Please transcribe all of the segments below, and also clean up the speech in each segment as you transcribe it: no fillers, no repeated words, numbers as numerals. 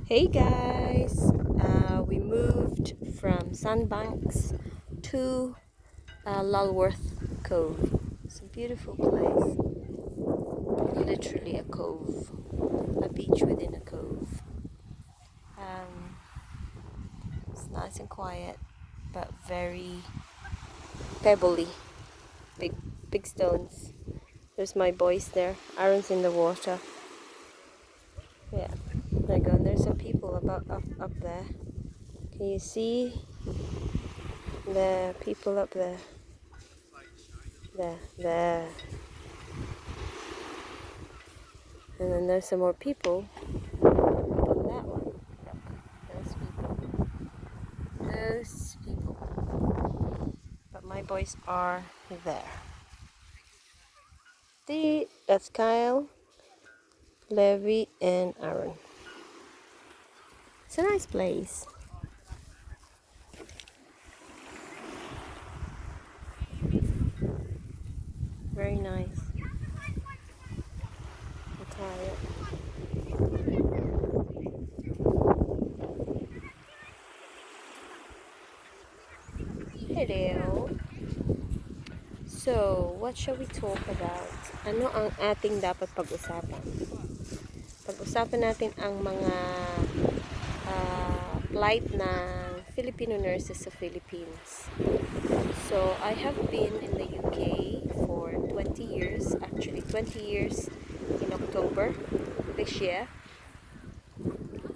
Hey guys, we moved from Sandbanks to Lulworth Cove. It's a beautiful place, literally a cove, a beach within a cove. Um, it's nice and quiet, but very pebbly, big big stones. There's my boys there. Aaron's in the water. Yeah, there you go. And there's some people up there. Can you see the people up there? There. And then there's some more people up on that one. Look, those people. But my boys are there. That's Kyle, Levi, and Aaron. It's a nice place. Very nice. I'm tired. Hello. So, what shall we talk about? Ano ang ating dapat pag-usapan? Pag-usapan natin ang mga plight ng Filipino nurses sa Philippines. So, I have been in the UK for 20 years. Actually, 20 years in October this year.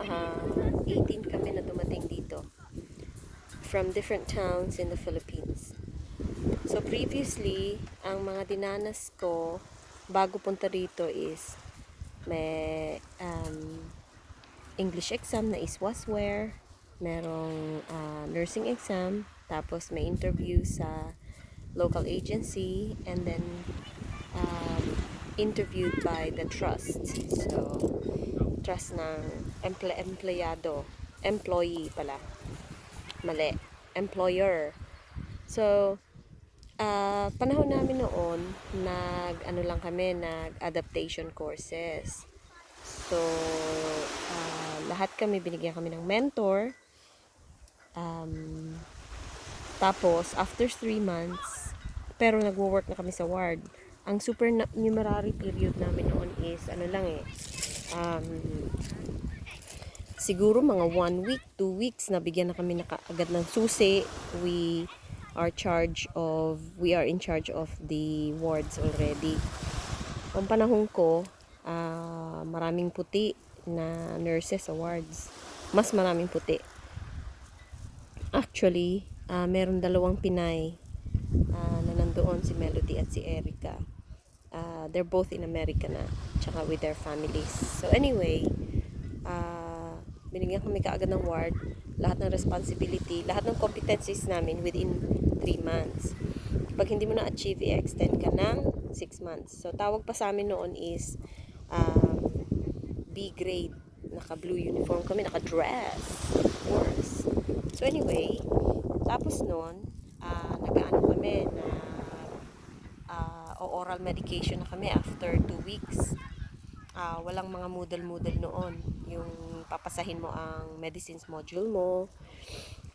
18 kami na dumating dito from different towns in the Philippines. So, previously, ang mga dinanas ko bago punta rito is may English exam na iswasware, merong nursing exam, tapos may interview sa local agency, and then interviewed by the trust. So, trust ng empleyado. Employee pala. Mali. Employer. So, panahon namin noon, nag-adaptation courses. So, lahat kami, binigyan kami ng mentor. Tapos, after 3 months, pero nagwo-work na kami sa ward. Ang supernumerary period namin noon is, siguro mga 1 week, 2 weeks, nabigyan na kami agad ng susi. We are in charge of the wards already. Ang panahon ko, maraming puti na nurses sa wards. Mas maraming puti. Actually, meron 2 Pinay na nandoon, si Melody at si Erica. They're both in America na, tsaka with their families. So anyway, binigyan kami kaagad ng ward, lahat ng responsibility, lahat ng competencies namin within 3 months. Pag hindi mo na-achieve, i-extend ka ng 6 months. So tawag pa sa amin noon is B grade. Naka-blue uniform kami, naka-dress, of course. So anyway, tapos noon, nag-ano kami na oral medication na kami after 2 weeks. Walang mga moodle noon. Yung papasahin mo ang medicines module mo,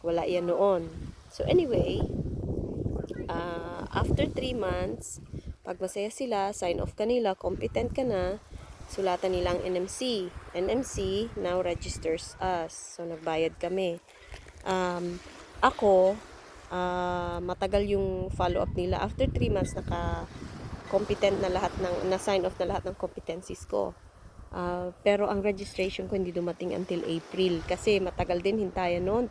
wala yan noon. So anyway, after 3 months, pag masaya sila, sign off kanila, competent ka na, sulatan nilang NMC. NMC now registers us. So nagbayad kami. Ako, matagal yung follow-up nila. After 3 months, competent na na-sign off na lahat ng competencies ko. Pero ang registration ko hindi dumating until April kasi matagal din hintayan noon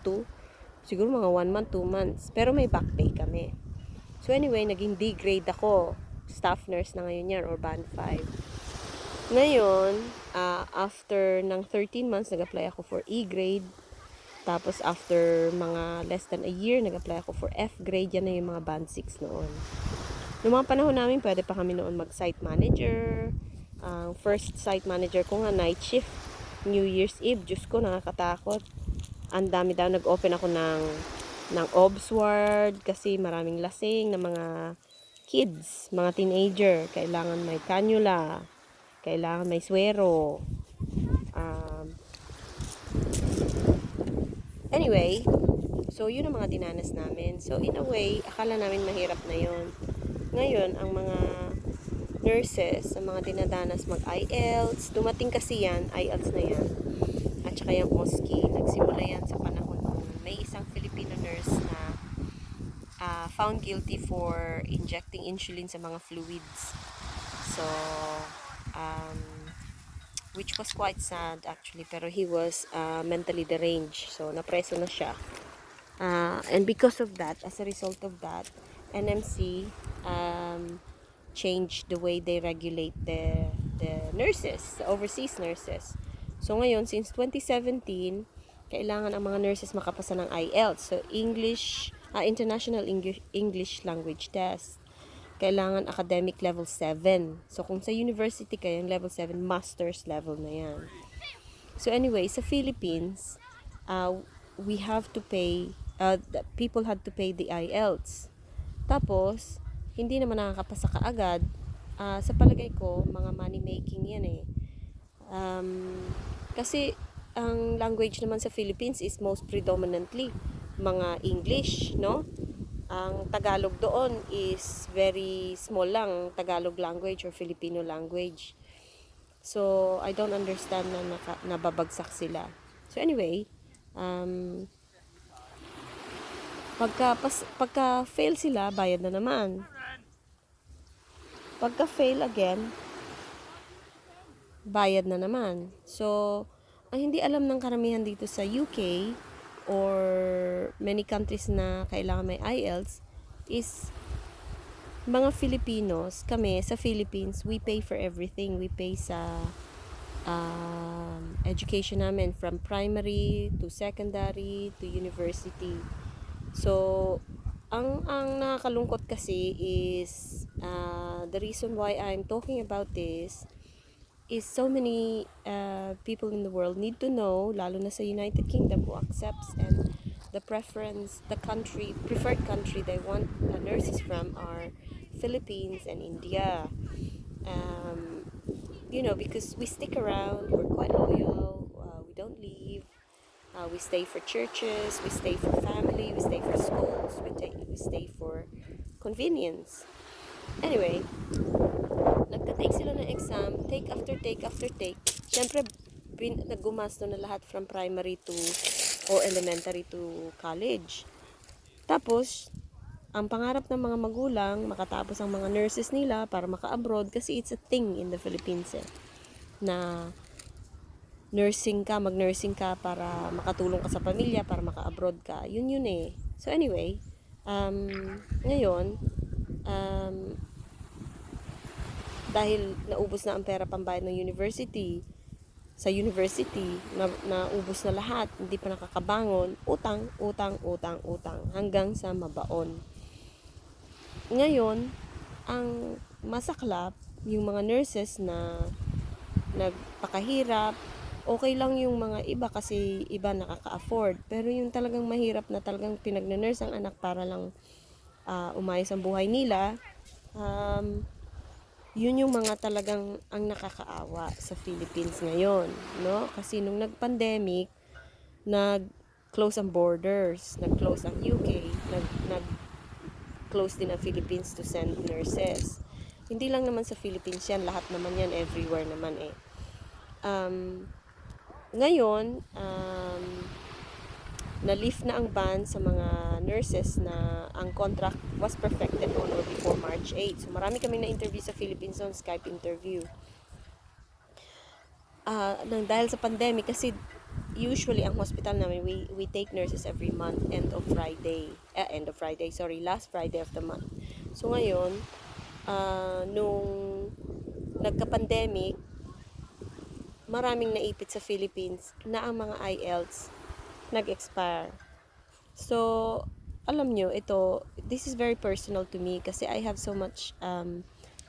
siguro mga 1 month, 2 months. Pero may back pay kami. So anyway, naging D grade ako. Staff nurse na ngayon yan or band 5. Ngayon, after ng 13 months, nag-apply ako for E grade. Tapos after mga less than a year, nag-apply ako for F grade. Yan na yung mga band 6 noon. Noong mga panahon namin, pwede pa kami noon mag-site manager. First site manager ko nga, night shift. New Year's Eve, Diyos ko, nakakatakot. Ang dami daw, nag-open ako ng OBS ward kasi maraming lasing na mga kids, mga teenager. Kailangan may cannula, kailangan may swero. anyway, so yun ang mga dinanas namin. So in a way, akala namin mahirap na yun. Ngayon, ang mga nurses, ang mga dinadanas mag-IELTS, dumating kasi yan, IELTS na yan, at saka yung OSCE, nagsimula yan sa panahon nung may isang Filipino nurse na found guilty for injecting insulin sa mga fluids. So, which was quite sad actually, pero he was mentally deranged. So, napreso na siya. And because of that, as a result of that, NMC changed the way they regulate the nurses, the overseas nurses. So ngayon, since 2017, kailangan ang mga nurses makapasa ng IELTS. So International English Language Test. Kailangan academic level 7. So kung sa university kayo, yung level 7, master's level na yan. So anyway, sa Philippines, we have to pay, people had to pay the IELTS. Tapos, hindi naman nakakapasa kaagad. Sa palagay ko, mga money making yan eh. Kasi, ang language naman sa Philippines is most predominantly mga English, no? Ang Tagalog doon is very small lang, Tagalog language or Filipino language. So, I don't understand na nababagsak sila. So, anyway, pagka fail sila, bayad na naman. Pagka fail again, bayad na naman. So, ang hindi alam ng karamihan dito sa UK or many countries na kailangan may IELTS is mga Filipinos, kami sa Philippines, we pay for everything. We pay sa education namin from primary to secondary to university. So, ang nakakalungkot kasi is the reason why I'm talking about this is so many people in the world need to know, lalo na sa United Kingdom, who accepts and the preferred country they want nurses from are Philippines and India. Because we stick around, we're quite loyal, we don't leave. We stay for churches, we stay for family, we stay for schools, we stay for convenience. Anyway, nagka-take sila ng exam, take after take after take. Siyempre, naggumasto na lahat from primary to or elementary to college. Tapos, ang pangarap ng mga magulang, makatapos ang mga nurses nila para maka-abroad kasi it's a thing in the Philippines na mag-nursing ka para makatulong ka sa pamilya, para maka-abroad ka. Yun eh. So anyway, ngayon, dahil naubos na ang pera pambayad ng university, sa university, naubos na lahat, hindi pa nakakabangon, utang, hanggang sa mabaon. Ngayon, ang masaklap, yung mga nurses na nagpakahirap, okay lang yung mga iba kasi iba nakaka-afford. Pero yung talagang mahirap na talagang pinag-nurse ang anak para lang umayos ang buhay nila, yun yung mga talagang ang nakakaawa sa Philippines ngayon, no? Kasi nung nag-pandemic, nag-close ang borders, nag-close ang UK, nag-close din ang Philippines to send nurses. Hindi lang naman sa Philippines yan, lahat naman yan, everywhere naman eh. Ngayon, na-lift na ang ban sa mga nurses na ang contract was perfected on or before March 8. So, marami kami na-interview sa Philippines on Skype interview. Dahil sa pandemic, kasi usually ang hospital namin, we take nurses every month, last Friday of the month. So, ngayon, nung nagka-pandemic, maraming naipit sa Philippines na ang mga IELTS nag-expire. So, alam nyo, this is very personal to me kasi I have so much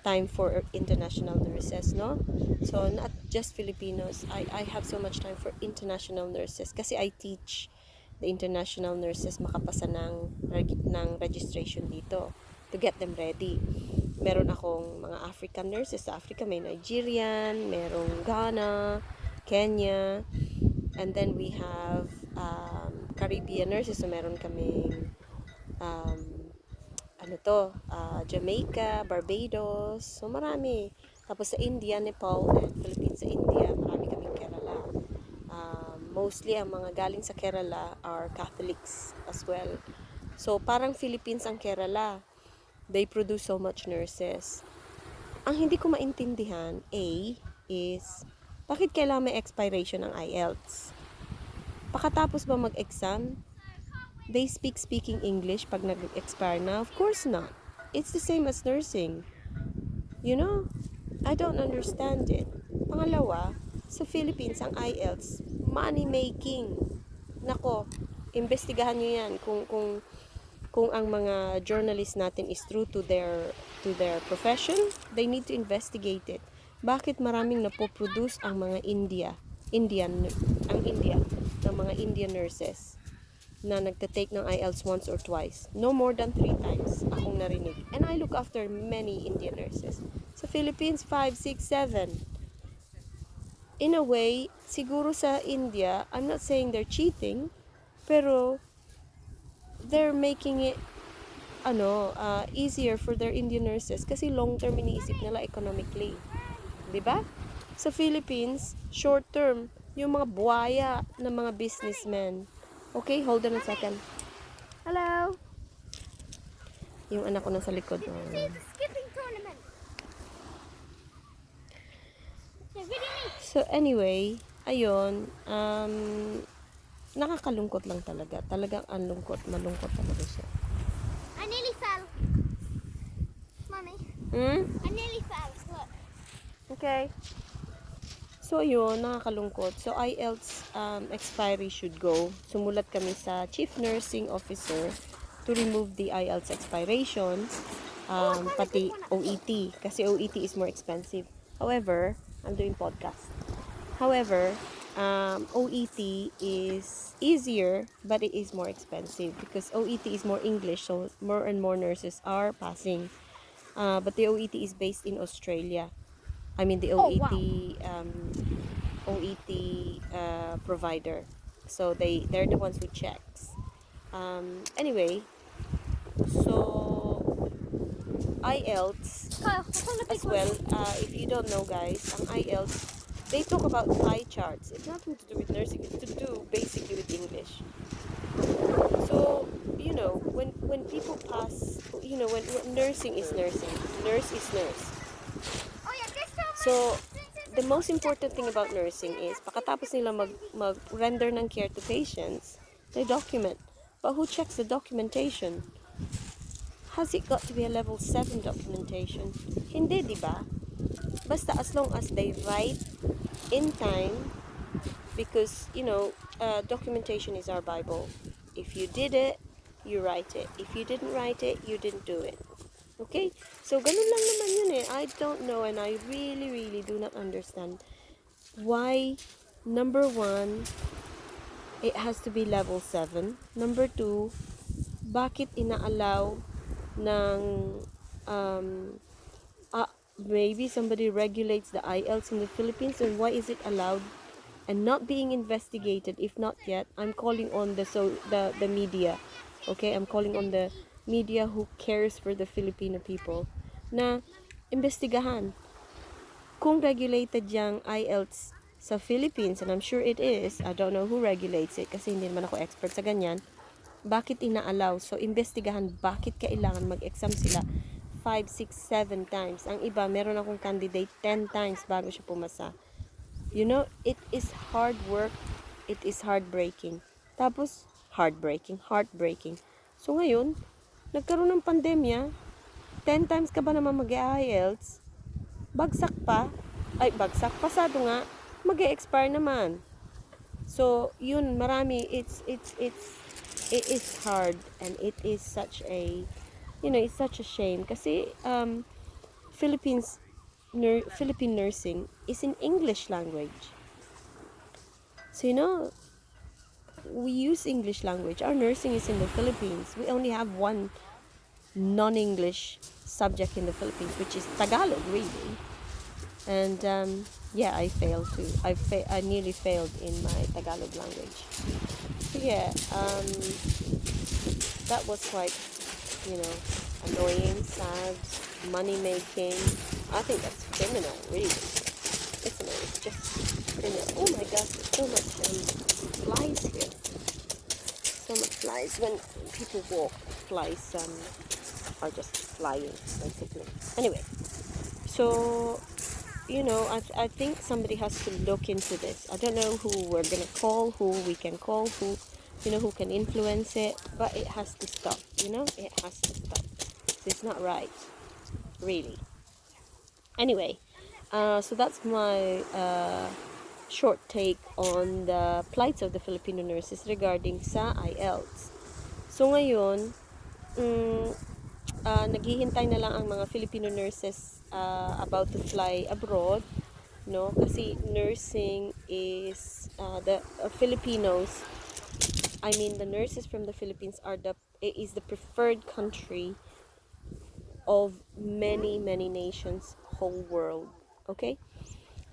time for international nurses, no? So, not just Filipinos, I have so much time for international nurses kasi I teach the international nurses makapasa ng registration dito to get them ready. Meron akong mga African nurses. Sa Africa may Nigerian, merong Ghana, Kenya, and then we have Caribbean nurses. So, meron kaming um, Jamaica, Barbados. So, marami. Tapos sa India, Nepal, and Philippines. Sa India, marami kaming Kerala. Mostly, ang mga galing sa Kerala are Catholics as well. So, parang Philippines ang Kerala. They produce so much nurses. Ang hindi ko maintindihan, is, bakit kailangan may expiration ng IELTS? Pakatapos ba mag-exam, they speaking English pag nag-expire na? Of course not. It's the same as nursing. You know? I don't understand it. Pangalawa, sa Philippines, ang IELTS, money making. Nako, investigahan nyo yan kung ang mga journalists natin is true to their profession. They need to investigate it. Bakit maraming napoproduce ang mga India ng mga Indian nurses na nagta-take ng IELTS once or twice. No more than 3 times akong narinig. And I look after many Indian nurses. Sa Philippines, 5, 6, 7. In a way, siguro sa India, I'm not saying they're cheating, pero they're making it easier for their Indian nurses kasi long term iniisip nila economically. 'Di ba? Sa Philippines, short term, yung mga buhaya ng mga businessmen. Okay, hold on a second. Hello. Yung anak ko nasa likod. Skipping tournament. So anyway, ayun, nakakalungkot lang talaga. Talagang malungkot talaga siya. I nearly fell. Mommy. I nearly fell. Look. Okay. So yun, nakakalungkot. So IELTS expiry should go. Sumulat kami sa Chief Nursing Officer to remove the IELTS expiration, pati OET. Kasi OET is more expensive. However, I'm doing podcast. However, OET is easier, but it is more expensive because OET is more English, so more and more nurses are passing. But the OET is based in Australia. I mean the OET OET provider. So they're the ones who checks. Anyway, so IELTS as well. If you don't know, guys, ang IELTS, they talk about pie charts. It's nothing to do with nursing. It's to do basically with English. So, when people pass, when nursing is nursing, nurse is nurse. Oh yeah, this time. So, the most important thing about nursing is, pagkatapos nila mag-render ng care to patients, they document. But who checks the documentation? Has it got to be a level 7 documentation? Hindi, di ba? Basta as long as they write in time, because, documentation is our Bible. If you did it, you write it. If you didn't write it, you didn't do it. Okay? So, ganun lang naman yun eh. I don't know, and I really, really do not understand why, number 1, it has to be level 7. Number 2, bakit inaalaw ng maybe somebody regulates the IELTS in the Philippines, and why is it allowed and not being investigated? If not yet, I'm calling on the media. Okay, I'm calling on the media who cares for the Filipino people na investigahan kung regulated yung IELTS sa Philippines, and I'm sure it is. I don't know who regulates it kasi hindi naman ako expert sa ganyan. Bakit inaalaw? So, investigahan bakit kailangan mag-exam sila 5, 6, 7 times. Ang iba, meron akong candidate 10 times bago siya pumasa. It is hard work. It is heartbreaking. Tapos, heartbreaking. So, ngayon, nagkaroon ng pandemya, 10 times ka ba naman mag-IELTS? Bagsak, pasado nga, mag-expire naman. So, yun, marami, it is hard, and it is such a shame kasi Philippine nursing is in English language. So, we use English language. Our nursing is in the Philippines. We only have one non-English subject in the Philippines, which is Tagalog, really. And I failed too. I nearly failed in my Tagalog language. So yeah, that was quite, annoying, sad, money making. I think that's criminal, really. Isn't it? It's just criminal. Oh my gosh, there's so much flies here. So much flies. When people walk, flies are just flying, basically. Anyway, so I think somebody has to look into this. I don't know who we're gonna call, who we can call, who can influence it, but it has to stop. It has to stop. It's not right, really. Anyway, so that's my short take on the plights of the Filipino nurses regarding sa IELTS. So ngayon, naghihintay na lang ang mga Filipino nurses about to fly abroad, no? Kasi nursing is the Filipinos, I mean the nurses from the Philippines is the preferred country of many nations, whole world. Okay?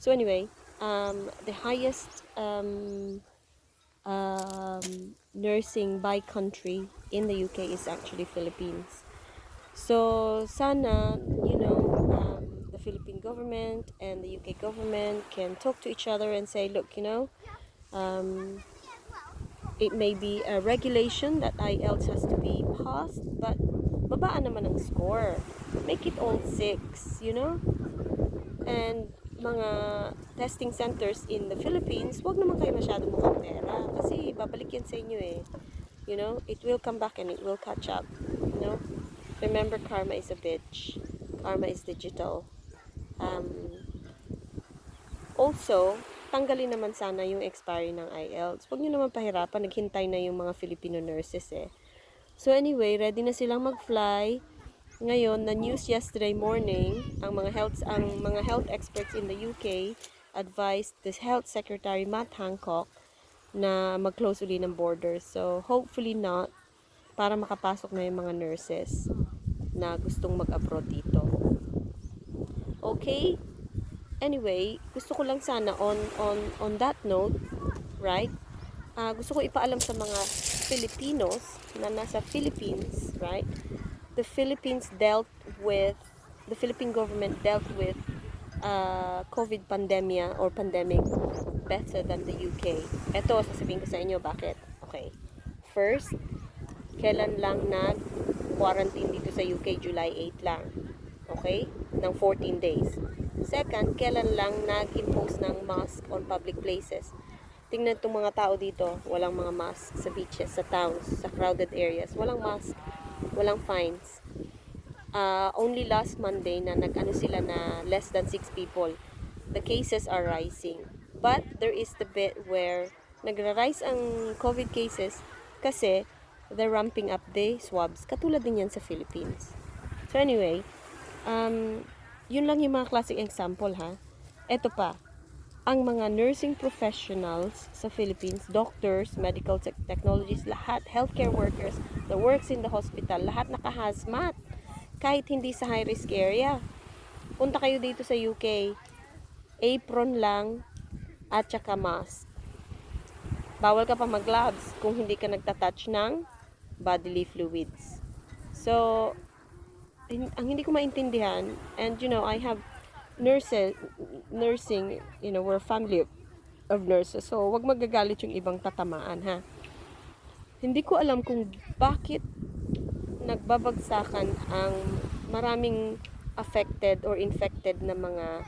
So anyway, the highest nursing by country in the UK is actually Philippines. So sana, the Philippine government and the UK government can talk to each other and say, look, um, it may be a regulation that IELTS has to be passed, but babaan naman ang score. Make it all 6. And mga testing centers in the Philippines, wag naman kayo masyadong mukhang pera. Kasi babalik yan sa inyo eh. It will come back and it will catch up. Remember, karma is a bitch. Karma is digital. Also, tanggalin naman sana yung expiry ng IELTS. Huwag nyo naman pahirapan, naghintay na yung mga Filipino nurses eh. So anyway, ready na silang mag-fly. Ngayon, na news yesterday morning, ang mga health experts in the UK advised the Health Secretary Matt Hancock na mag-close uli ng borders. So hopefully not, para makapasok na yung mga nurses na gustong mag-abroad dito. Okay? Anyway, gusto ko lang sana on that note, right? Gusto ko ipaalam sa mga Filipinos na nasa Philippines, right? The Philippine government dealt with COVID pandemia or pandemic better than the UK. Ito, sasabihin ko sa inyo bakit. Okay. First, kailan lang nag-quarantine dito sa UK? July 8 lang. Okay? Ng 14 days. Second, kailan lang nag-impose ng mask on public places? Tingnan itong mga tao dito, walang mga mask sa beaches, sa towns, sa crowded areas. Walang mask, walang fines. Only last Monday na nag-ano sila na less than 6 people. The cases are rising. But there is the bit where nagra-rise ang COVID cases kasi they're ramping up the swabs. Katulad din yan sa Philippines. So anyway, yun lang yung mga classic example ha. Ito pa, ang mga nursing professionals sa Philippines, doctors, medical technologists, lahat, healthcare workers that works in the hospital, lahat naka-hazmat. Kahit hindi sa high-risk area. Punta kayo dito sa UK, apron lang at saka mask. Bawal ka pa mag-gloves kung hindi ka nagtatouch ng bodily fluids. So, ang hindi ko maintindihan, and I have nursing, we're a family of nurses, so wag magagalit yung ibang tatamaan ha. Hindi ko alam kung bakit nagbabagsakan ang maraming affected or infected na mga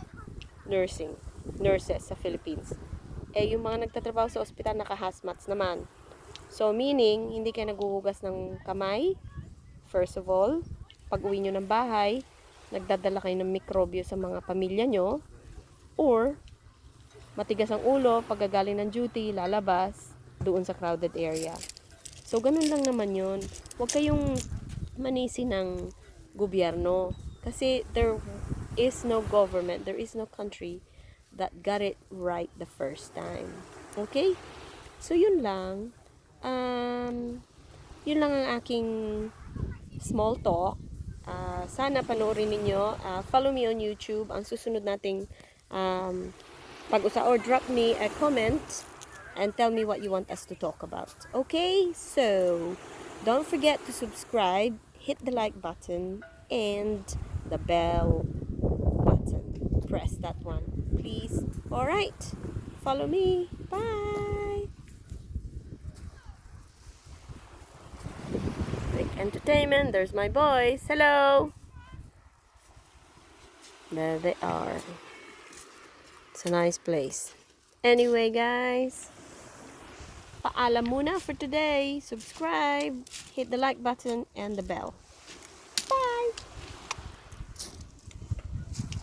nurses sa Philippines. Yung mga nagtatrabaho sa ospital naka-hazmats naman. So meaning, hindi kayo naguhugas ng kamay, first of all. Pag uwi nyo ng bahay, nagdadala kayo ng mikrobyo sa mga pamilya nyo, or matigas ang ulo, pagkagaling ng duty, lalabas doon sa crowded area. So, ganun lang naman yun. Huwag kayong manisi ng gobyerno. Kasi there is no government, there is no country that got it right the first time. Okay? So, yun lang. Yun lang ang aking small talk. Sana panoorin ninyo. Follow me on YouTube. Ang susunod nating pag-usa or drop me a comment and tell me what you want us to talk about. Okay, so don't forget to subscribe, hit the like button, and the bell button. Press that one, please. All right, follow me. Bye. Like entertainment. There's my boys. Hello. There they are. It's a nice place. Anyway, guys, paalam muna for today. Subscribe, hit the like button, and the bell.